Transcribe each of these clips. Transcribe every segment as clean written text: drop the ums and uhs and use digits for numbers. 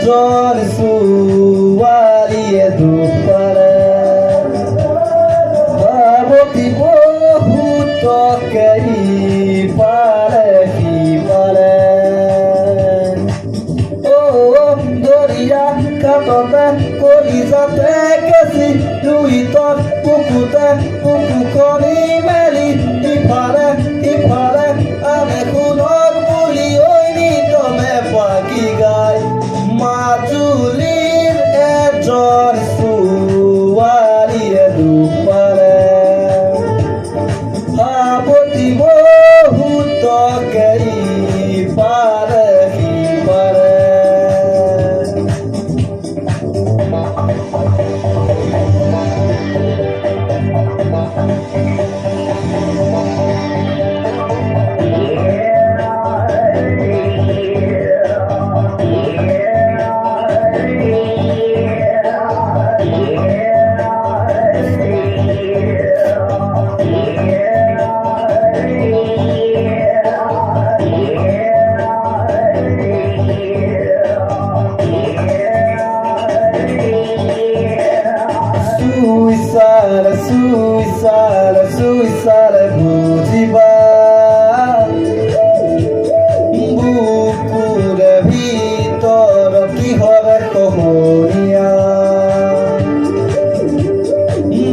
এজন ছোৱালীয়ে দুখ পালে ভাবতি বহুতকে ইপাৰে সিপাৰে দৰিয়া কাষতে কলিজাতে কেঁচি লুইতত বুকুতে বুকু কণি মেলি ইফালে ইফালে আনে শুনক বুলি ঐ নিতমে পাখি গায় মাজুলীৰ এজন ছোৱালীয়ে দুখ পালে ভাবতি বহুতকে ইপাৰে সিপাৰে Suicide বুজিবা বুকুৰে ভিতৰ কিহৰে কহনীয়া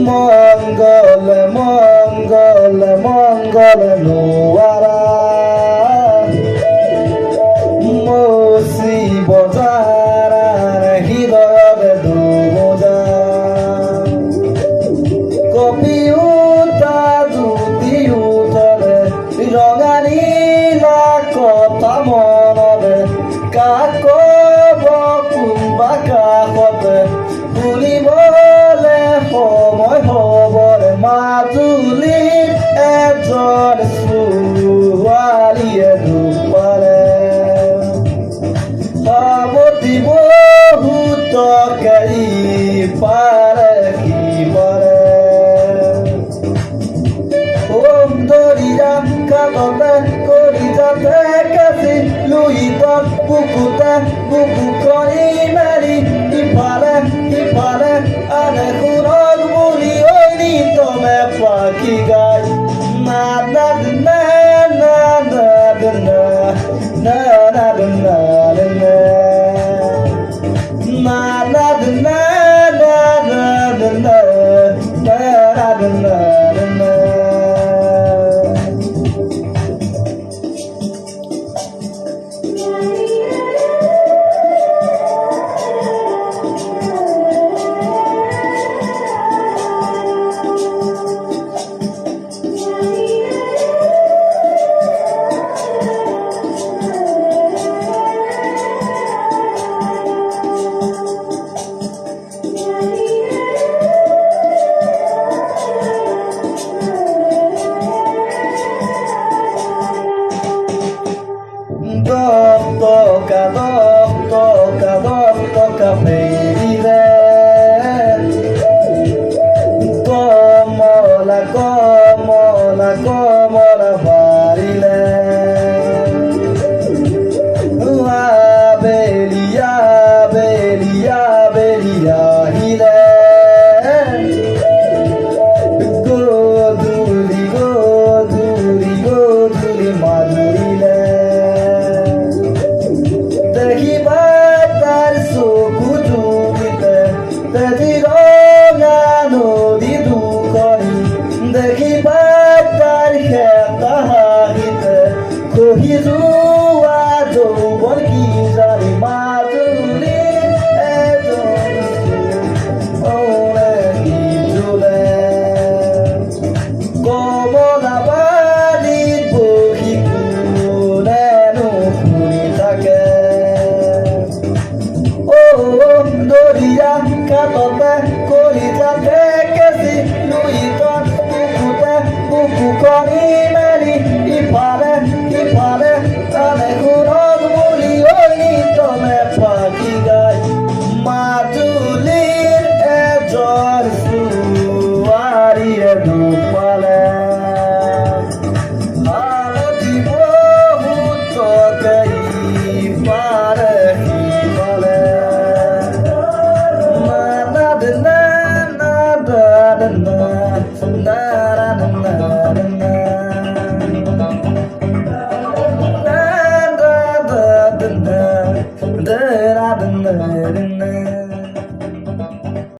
মংগল মংগল মংগল নোৱাৰা মচি বজাৰ হৃদয়ৰে দুমোজা কপিউতা জুতি উঠলে ৰঙা নীলা কথা মনলে কাক কোনোবা কাষতে শুনিবলে সময় হবৰে মাজুলীৰ এজন ছোৱালীয়ে দুখ পালে ভাবতি বহুতকে ইপাৰে সিপাৰে দৰিয়া কাষতে কলিজাতে কেঁচি লুইতত বুকুতে বুকু কণি মেলি ইফালে সিফালে আনে শুনক বুলি ঐ নিতমে পাখি গায় না না না না না না না না না টকা ফেৰিলে কমলা কমলা কমলা বাৰিলে আবেলি আবেলি আবেলি আহিলে গধূলি গধূলি গধূলি মাজুলীলে দেখিবা তাৰ চকু জুৰিতে তেজি ৰঙা নদী দুখনি দেখিবা তাৰ খেতা হাঁহিতে খহি যোৱা যৌৱন কি জানি মাজুলীৰ এজন নিজুলে কমলা বাৰীত বহি কোনেনো শুনি থাকে দৰিয়া কাষতে কলিজাতে কেঁচি লুইতত বুকুতে বুকু কণি মেলি ইফালে সিফালে আনে শুনক বুলি ঐ নিতমে পাখি গায় মাজুলীৰ এজন ছোৱালীয়ে দুখ পালে ভাবতি বহুতকে ইপাৰে সিপাৰে na na